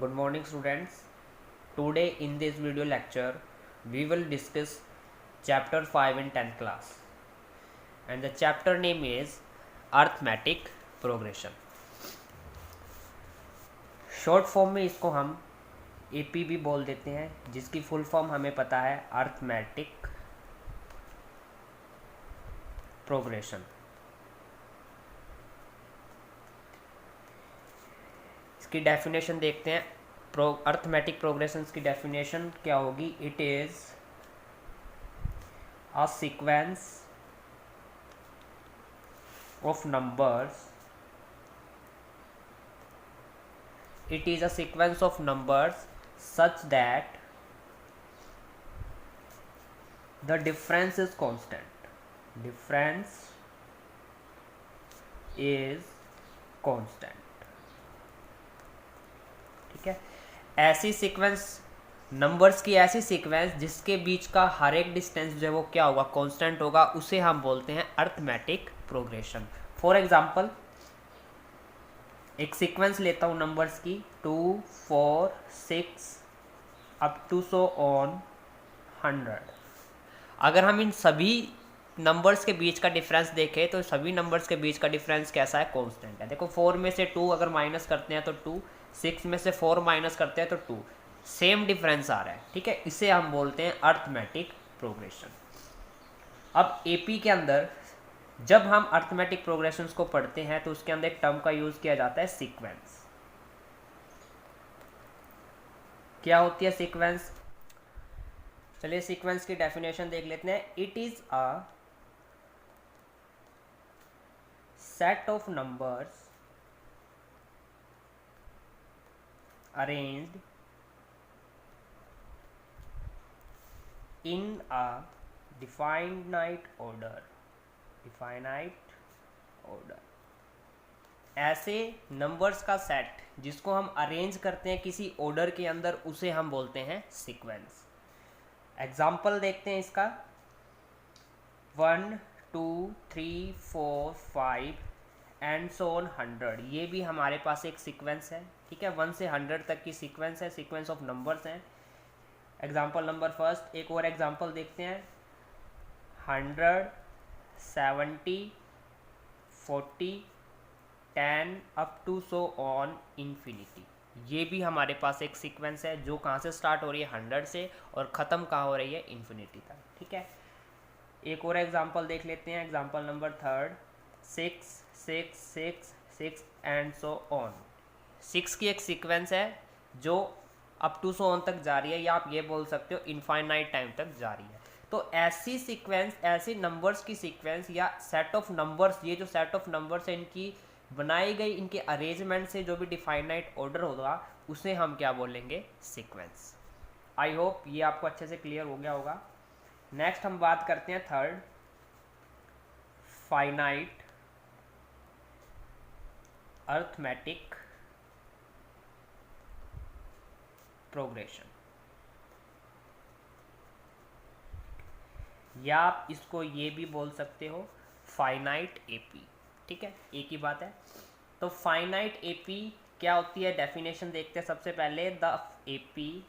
Good morning students. Today in this video lecture we will discuss chapter 5 in 10th class and the chapter name is arithmetic progression. Short form में इसको हम AP भी बोल देते हैं जिसकी full form हमें पता है अरिथमेटिक प्रोग्रेशन. इसकी डेफिनेशन देखते हैं. अरिथमेटिक प्रोग्रेशन की डेफिनेशन क्या होगी? It is a sequence of numbers. It is a sequence of numbers such that the difference is constant. Difference is constant. ठीक है. ऐसी सीक्वेंस नंबर्स की ऐसी सीक्वेंस जिसके बीच का हर एक डिस्टेंस जो है वो क्या होगा? कांस्टेंट होगा. उसे हम बोलते हैं अरिथमेटिक प्रोग्रेशन. फॉर एग्जांपल एक सीक्वेंस लेता हूँ नंबर्स की 2, 4, 6 अप टू सो ऑन 100. अगर हम इन सभी नंबर्स के बीच का डिफरेंस देखें तो सभी नंबर्स के बीच का डिफरेंस कैसा है? कांस्टेंट है. देखो 4 में से 2 अगर माइनस करते हैं तो 2, 6 में से 4 माइनस करते हैं तो 2, सेम डिफरेंस आ रहा है. ठीक है. इसे हम बोलते हैं अरिथमेटिक प्रोग्रेशन. अब एपी के अंदर जब हम अरिथमेटिक प्रोग्रेशंस को पढ़ते हैं तो उसके अंदर एक टर्म का यूज किया जाता है सीक्वेंस. क्या होती है सीक्वेंस? चलिए सीक्वेंस की डेफिनेशन देख लेते हैं. It is a set of numbers arranged in a definite order. Definite order. ऐसे नंबर्स का सेट जिसको हम अरेंज करते हैं किसी ऑर्डर के अंदर उसे हम बोलते हैं सीक्वेंस. एग्जाम्पल देखते हैं इसका. 1, 2, 3, 4, 5 एंड सो ऑन 100. ये भी हमारे पास एक सीक्वेंस है. ठीक है. 1 से 100 तक की सीक्वेंस है. सीक्वेंस ऑफ नंबर्स हैं. Example number first. एक और एग्जाम्पल देखते हैं. 100, 70, 40, 10 up to so on infinity. ये भी हमारे पास एक सीक्वेंस है जो कहाँ से स्टार्ट हो रही है? 100 से और ख़त्म कहाँ हो रही है? इन्फिनिटी तक. ठीक है. एक और एग्जांपल देख लेते हैं. Example number third. 6, 6, 6, 6 and so on. 6 की एक सीक्वेंस है जो अप टू सो ऑन तक जा रही है या आप ये बोल सकते हो इनफाइनाइट टाइम तक जा रही है. तो ऐसी सीक्वेंस, ऐसी नंबर्स की सीक्वेंस या सेट ऑफ नंबर्स, ये जो सेट ऑफ नंबर्स है इनकी बनाई गई इनके अरेंजमेंट से जो भी डिफाइनाइट ऑर्डर होगा उसे हम क्या बोलेंगे? सीक्वेंस. आई होप ये आपको अच्छे से क्लियर हो गया होगा. नेक्स्ट हम बात करते हैं थर्ड, फाइनाइट अरिथमेटिक प्रोग्रेशन. या आप इसको ये भी बोल सकते हो फाइनाइट एपी. ठीक है. एक ही बात है. तो फाइनाइट एपी क्या होती है? डेफिनेशन देखते हैं सबसे पहले. द एपी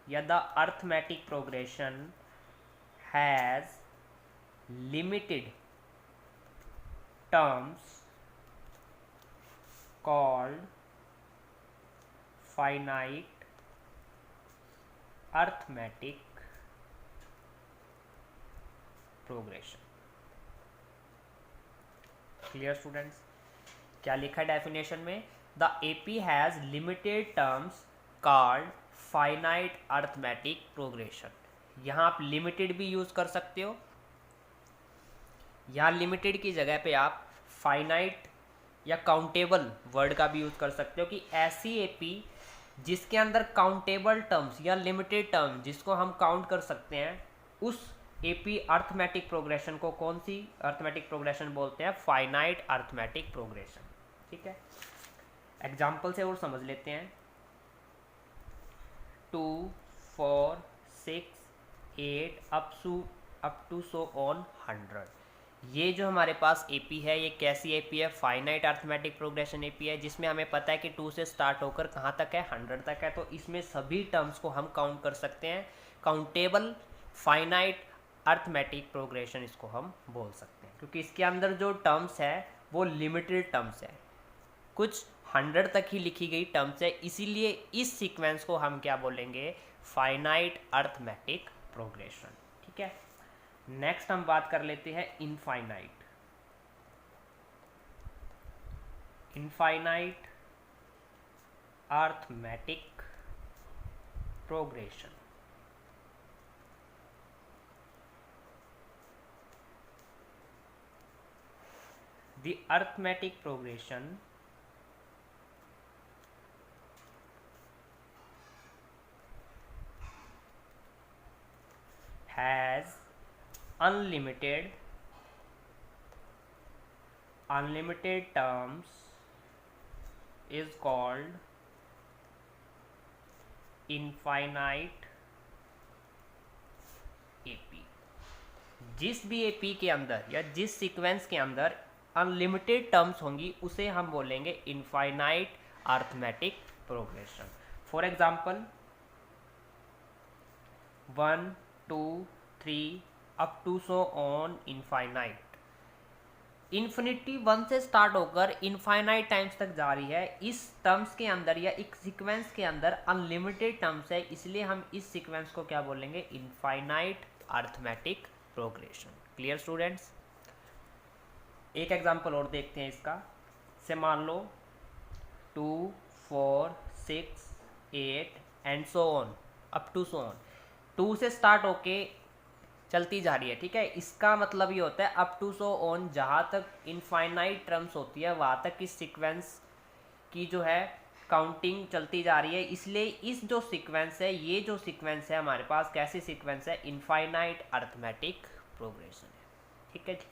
या the arithmetic progression has limited terms called finite arithmetic progression. Clear students? क्या लिखा है डेफिनेशन में? The AP has limited terms called finite arithmetic progression. यहाँ आप लिमिटेड भी यूज कर सकते हो. यहाँ लिमिटेड की जगह पे आप फाइनाइट या काउंटेबल वर्ड का भी यूज कर सकते हो कि ऐसी एपी जिसके अंदर काउंटेबल टर्म्स या लिमिटेड टर्म जिसको हम काउंट कर सकते हैं उस एपी अरिथमेटिक प्रोग्रेशन को कौन सी अरिथमेटिक प्रोग्रेशन बोलते हैं? Finite arithmetic progression. ठीक है. एग्जाम्पल से और समझ लेते हैं. 2, 4, 6, 8 अप टू सो ऑन 100. ये जो हमारे पास एपी है ये कैसी एपी है, फाइनाइट अर्थमेटिक प्रोग्रेशन एपी है, जिसमें हमें पता है कि 2 से स्टार्ट होकर कहाँ तक है, 100 तक है। तो इसमें सभी टर्म्स को हम काउंट कर सकते हैं। काउंटेबल फाइनाइट अर्थमेटिक प्रोग्रेशन इसको हम बोल सकते हैं, क्योंकि इसके अंदर जो टर्म्स है वो लिमिटेड टर्म्स है, कुछ 100 तक ही लिखी गई टर्म्स है, इसीलिए इस सीक्वेंस को हम क्या बोलेंगे, फाइनाइट अर्थमेटिक प्रोग्रेशन। ठीक है, नेक्स्ट हम बात कर लेते हैं infinite. Infinite arithmetic progression. The arithmetic progression has unlimited terms is called infinite AP। जिस भी AP के अंदर या जिस सीक्वेंस के अंदर अनलिमिटेड टर्म्स होंगी उसे हम बोलेंगे infinite arithmetic progression. For example 1 2 3 up to so on infinite. Infinity 1 से स्टार्ट होकर इनफाइनाइट टाइम्स तक जा रही है। इस टर्म्स के अंदर या एक सीक्वेंस के अंदर अनलिमिटेड टर्म्स है, इसलिए हम इस सीक्वेंस को क्या बोलेंगे, infinite arithmetic progression. Clear students? एक एग्जांपल और देखते हैं इसका। से मान लो 2 4 6 8 and so on up to so on. 2 से स्टार्ट होके चलती जा रही है। ठीक है, इसका मतलब ये होता है अप टू सो ऑन, जहाँ तक इनफाइनाइट टर्म्स होती है वहाँ तक इस सीक्वेंस की जो है काउंटिंग चलती जा रही है। इसलिए इस जो सीक्वेंस है, ये जो सीक्वेंस है हमारे पास कैसी सीक्वेंस है, इनफाइनाइट अर्थमेटिक प्रोग्रेशन है। ठीक है जी।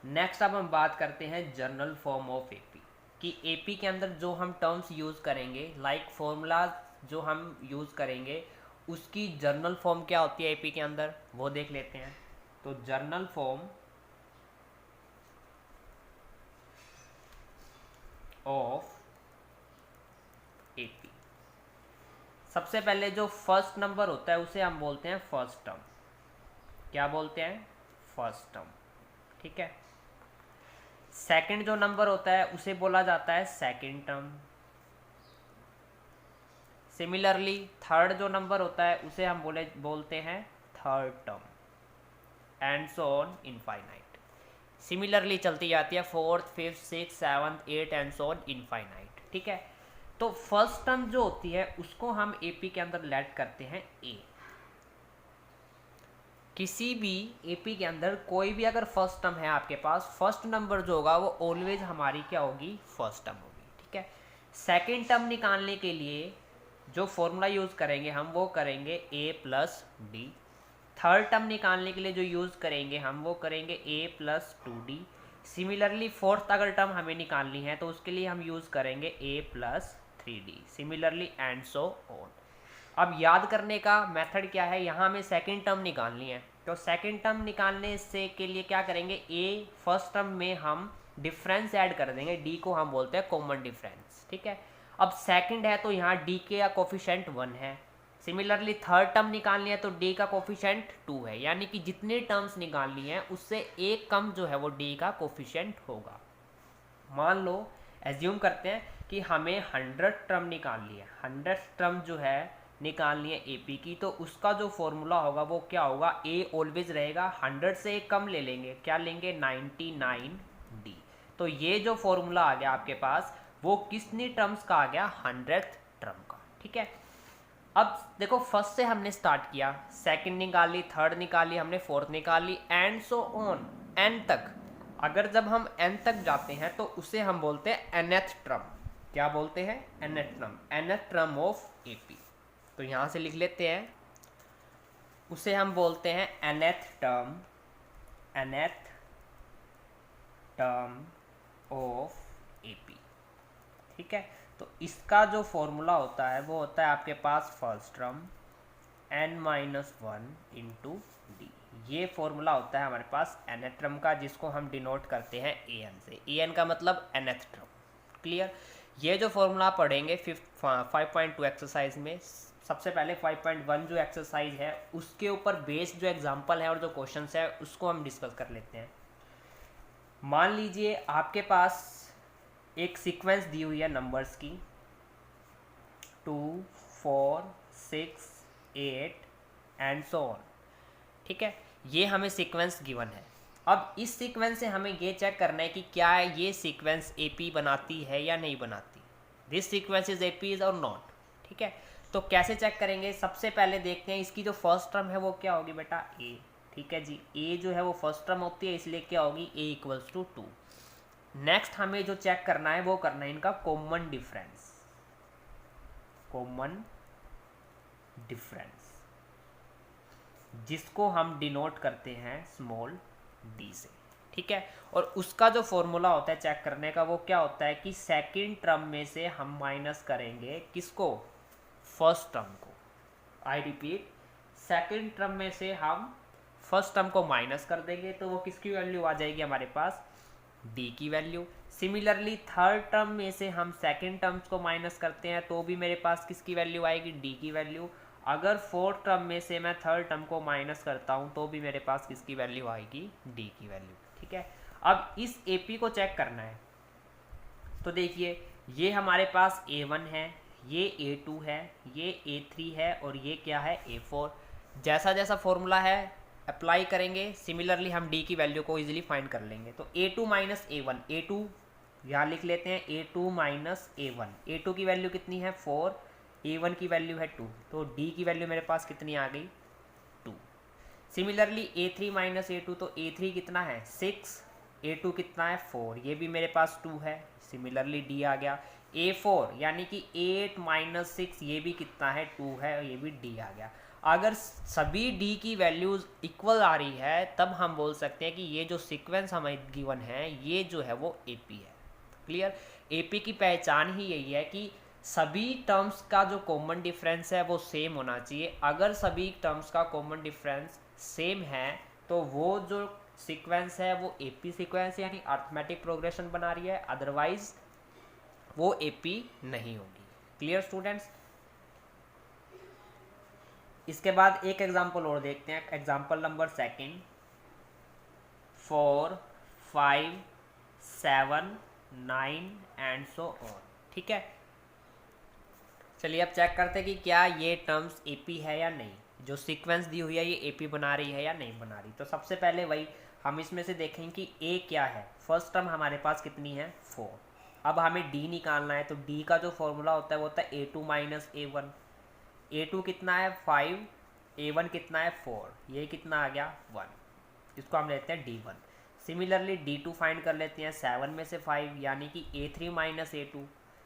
नेक्स्ट अब हम बात करते हैं जनरल फॉर्म ऑफ एपी, कि एपी के अंदर जो हम टर्म्स यूज़ करेंगे, लाइक फॉर्मूला जो हम यूज़ करेंगे, उसकी जर्नल फॉर्म क्या होती है एपी के अंदर, वो देख लेते हैं। तो जर्नल फॉर्म ऑफ एपी, सबसे पहले जो फर्स्ट नंबर होता है उसे हम बोलते हैं फर्स्ट टर्म। क्या बोलते हैं, फर्स्ट टर्म। ठीक है, सेकंड जो नंबर होता है उसे बोला जाता है सेकंड टर्म। सिमिलरली थर्ड जो नंबर होता है उसे हम बोलते हैं third term, and so on infinite. Similarly चलती जाती है fourth fifth six seventh eight and so on infinite. ठीक है, तो फर्स्ट टर्म जो होती है उसको हम एपी के अंदर लेट करते हैं ए। किसी भी एपी के अंदर कोई भी अगर फर्स्ट टर्म है आपके पास, फर्स्ट नंबर जो होगा वो ऑलवेज हमारी क्या होगी, फर्स्ट टर्म होगी। ठीक है, सेकेंड टर्म निकालने के लिए जो फॉर्मूला यूज़ करेंगे हम वो करेंगे a plus D. Third term निकालने के लिए जो यूज़ करेंगे हम वो करेंगे a plus 2d। Similarly fourth अगर टर्म हमें निकालनी है तो उसके लिए हम यूज़ करेंगे a plus 3d। Similarly and so on. अब याद करने का मेथड क्या है, यहाँ हमें सेकेंड टर्म निकालनी है, तो सेकेंड टर्म निकालने से के लिए क्या करेंगे, a फर्स्ट टर्म में हम डिफरेंस ऐड कर देंगे, d को हम बोलते हैं कॉमन डिफरेंस। ठीक है, अब सेकंड है तो यहाँ d के का कोफिशेंट 1 है। सिमिलरली थर्ड टर्म निकालनी है तो d का कोफिशेंट 2 है, यानी कि जितने टर्म्स निकालनी है उससे एक कम जो है वो d का कोफिशेंट होगा। मान लो एज्यूम करते हैं कि हमें 100 टर्म निकालनी है, 100 टर्म जो है निकालनी है एपी की, तो उसका जो फॉर्मूला होगा वो क्या होगा, a ऑलवेज रहेगा, 100 से एक कम ले लेंगे, क्या लेंगे, 99d। तो ये जो फॉर्मूला आ गया आपके पास वो कितनी टर्म्स का आ गया, 100th टर्म का। ठीक है, अब देखो फर्स्ट से हमने स्टार्ट किया, सेकंड निकाली, थर्ड निकाली, हमने फोर्थ निकाली, एंड सो ऑन एन तक। अगर जब हम एन तक जाते हैं तो उसे हम बोलते हैं nth टर्म। क्या बोलते हैं, nth term, nth term of AP. तो यहाँ से लिख लेते हैं, उसे हम बोलते हैं nth term, nth term of AP. ठीक है, तो इसका जो फॉर्मूला होता है वो होता है आपके पास first term n-1 into d. ये फॉर्मूला होता है हमारे पास nth टर्म का, जिसको हम डिनोट करते हैं an से। an का मतलब nth टर्म। क्लियर। ये जो फॉर्मूला पढ़ेंगे 5.2 एक्सरसाइज में, सबसे पहले 5.1 जो एक्सरसाइज है उसके ऊपर बेस्ड जो एग्जांपल है और जो क्वेश्चंस है उसको हम डिस्कस कर लेते हैं। मान लीजिए आपके पास एक सीक्वेंस दी हुई है नंबर्स की 2, 4, 6, 8 एंड सो ऑन। ठीक है, ये हमें सीक्वेंस गिवन है। अब इस सीक्वेंस से हमें ये चेक करना है कि क्या ये सीक्वेंस एपी बनाती है या नहीं बनाती। This sequence is AP is और नॉट। ठीक है, तो कैसे चेक करेंगे? सबसे पहले देखते हैं इसकी जो फर्स्ट टर्म है वो क्या होगी बेटा, ए। ठीक है जी, ए जो है वो फर्स्ट टर्म होती है, इसलिए क्या होगी, ए इक्वल्स टू 2। नेक्स्ट हमें जो चेक करना है वो करना है इनका कॉमन डिफरेंस। कॉमन डिफरेंस जिसको हम डिनोट करते हैं स्मॉल डी से। ठीक है, और उसका जो फॉर्मूला होता है चेक करने का वो क्या होता है कि सेकंड टर्म में से हम माइनस करेंगे किसको, फर्स्ट टर्म को। आई रिपीट, सेकंड टर्म में से हम फर्स्ट टर्म को माइनस कर देंगे तो वो किसकी वैल्यू आ जाएगी हमारे पास, डी की वैल्यू। सिमिलरली थर्ड टर्म में से हम सेकंड टर्म्स को माइनस करते हैं तो भी मेरे पास किसकी वैल्यू आएगी, डी की वैल्यू। अगर फोर्थ टर्म में से मैं थर्ड टर्म को माइनस करता हूं तो भी मेरे पास किसकी वैल्यू आएगी, डी की वैल्यू। ठीक है, अब इस एपी को चेक करना है तो देखिए ये हमारे पास A1 है, ये A2 है, ये A3 है और ये क्या है, A4। जैसा जैसा फॉर्मूला है अप्लाई करेंगे, सिमिलरली हम डी की वैल्यू को इजीली फाइंड कर लेंगे। तो A2 माइनस A1, A2 यहाँ लिख लेते हैं, A2 माइनस A1। A2 की वैल्यू कितनी है, 4, A1 की वैल्यू है 2, तो D की वैल्यू मेरे पास कितनी आ गई, 2। सिमिलरली A3 माइनस A2, तो A3 कितना है, 6, A2 कितना है, 4, ये भी मेरे पास 2 है, सिमिलरली D आ गया। A4 यानी कि 8 माइनस 6, ये भी कितना है, 2 है, ये भी D आ गया। अगर सभी D की वैल्यूज़ इक्वल आ रही है तब हम बोल सकते हैं कि ये जो सीक्वेंस हमें गिवन है ये जो है वो AP है। क्लियर। AP की पहचान ही यही है कि सभी टर्म्स का जो कॉमन डिफरेंस है वो सेम होना चाहिए। अगर सभी टर्म्स का कॉमन डिफरेंस सेम है तो वो जो सीक्वेंस है वो AP सीक्वेंस यानी अरिथमेटिक प्रोग्रेशन बना रही है, अदरवाइज वो AP नहीं होगी। Clear students. इसके बाद एक एग्जांपल और देखते हैं, example number 2, 4, 5, 7, 9 and so on. ठीक है, चलिए अब चेक करते हैं कि क्या ये टर्म्स AP है या नहीं, जो सीक्वेंस दी हुई है ये AP बना रही है या नहीं बना रही। तो सबसे पहले वही हम इसमें से देखेंगे कि A क्या है। फर्स्ट टर्म हमारे पास कितनी है, 4। अब हमें D निकालना है, तो D का जो फॉर्मूला होता है वो होता है A2 माइनस A1। A2 कितना है, 5, A1 कितना है, 4, ये कितना आ गया, 1। इसको हम लेते हैं D1। सिमिलरली D2 फाइंड कर लेते हैं, 7 में से 5 यानी कि A3 माइनस A2,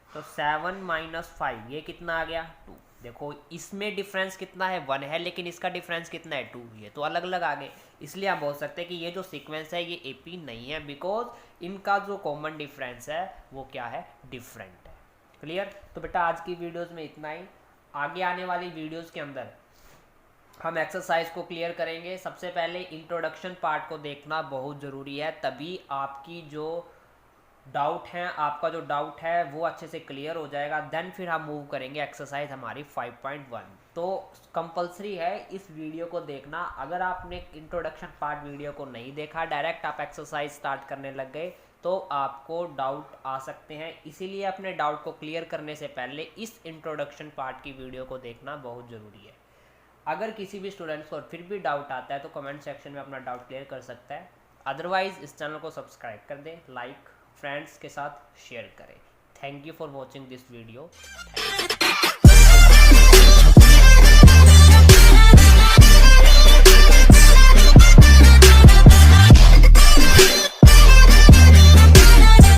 तो 7 माइनस 5 ये कितना आ गया, 2। देखो इसमें डिफरेंस कितना है, 1 है, लेकिन इसका डिफरेंस कितना है, 2। ये तो अलग अलग आ गए, इसलिए आप बोल सकते हैं कि ये जो सीक्वेंस है ये AP नहीं है, बिकॉज इनका जो कॉमन डिफरेंस है वो क्या है, डिफरेंट है। क्लियर। तो बेटा आज की वीडियोज़ में इतना ही। आगे आने वाली वीडियोज़ के अंदर हम एक्सरसाइज को क्लियर करेंगे। सबसे पहले इंट्रोडक्शन पार्ट को देखना बहुत ज़रूरी है, तभी आपकी जो डाउट है, आपका जो डाउट है वो अच्छे से क्लियर हो जाएगा। देन फिर हम मूव करेंगे एक्सरसाइज हमारी 5.1। तो कंपलसरी है इस वीडियो को देखना। अगर आपने इंट्रोडक्शन पार्ट वीडियो को नहीं देखा, डायरेक्ट आप एक्सरसाइज स्टार्ट करने लग गए तो आपको डाउट आ सकते हैं। इसीलिए अपने डाउट को क्लियर करने से पहले इस इंट्रोडक्शन पार्ट की वीडियो को देखना बहुत ज़रूरी है। अगर किसी भी स्टूडेंट्स को फिर भी डाउट आता है तो कमेंट सेक्शन में अपना डाउट क्लियर कर सकता है। अदरवाइज इस चैनल को सब्सक्राइब कर दें, लाइक फ्रेंड्स के साथ शेयर करें। Thank you for watching this video.